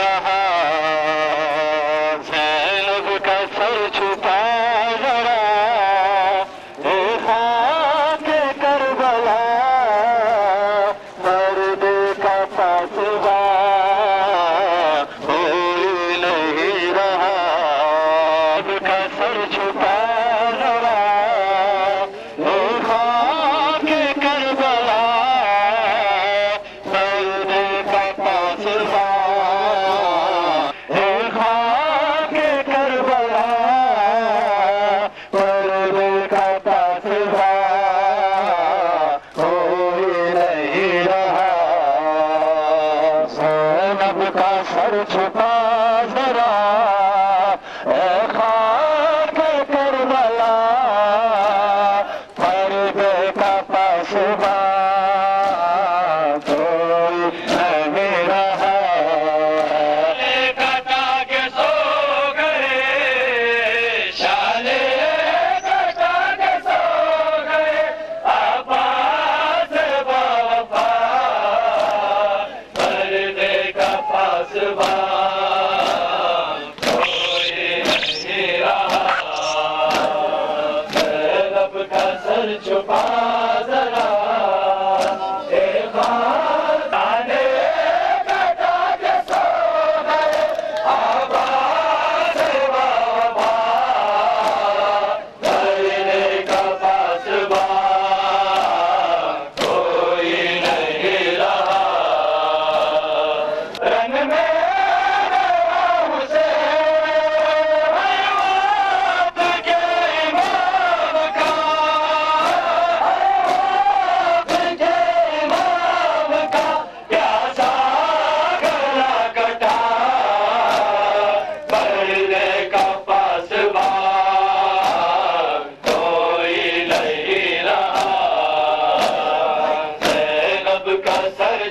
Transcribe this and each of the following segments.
رہا زینب کا سر چھپا ذرا اے خاک کربلا مرد کا فاتحہ کوئی نہیں رہا کا سر چھپا ذرا اے خاک کربلا مرد کا فاتحہ اے خاک کربلا مرد کا فاتحہ کوئی نہیں رہا زینب کا سر چھپا ذرا اے خاک کربلا مرد کا فاتحہ کوئی نہیں رہا کٹا کے سو گئے شالے کٹا کے سو گئے عباس باوفا پردے کا پاسباں کوئی نہیں رہا زینب کا سر چھپا ذرا اے خاندانے کٹا کے سو گئے عباس باوفا پردے کا پاسباں کوئی نہیں رہا رن میں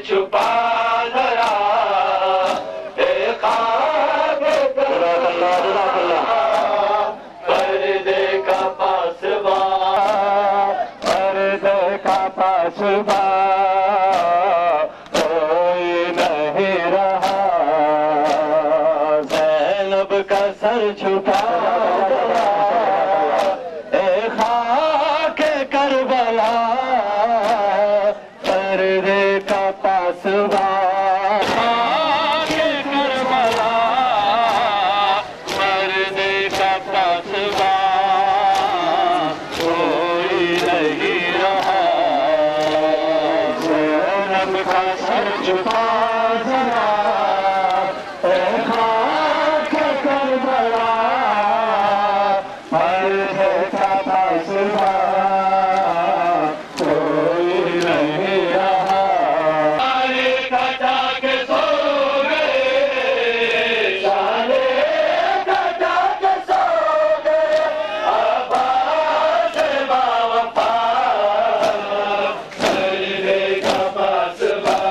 چھپا ذرا اے خاک پردے کا پاسباں پردے کا پاسباں کوئی نہیں رہا زینب کا سر چھپا ذرا اے خاک کربلا پردے کا پاسباں خاک کربلا پردے کا پاسباں کوئی نہیں رہا زینب کا سر چھپا ذرا اے خاک کربلا پردے کا پاسباں کوئی نہیں رہا کٹا کے سو گئے شالے کٹا کے سو گئے عباس باوفا پردے کا پاسباں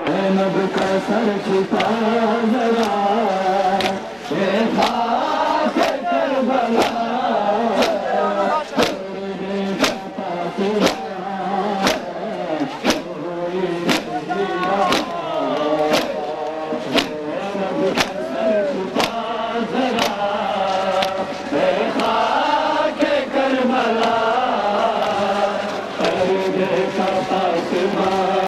اینب کا سر چھپا ذرا، اے خاک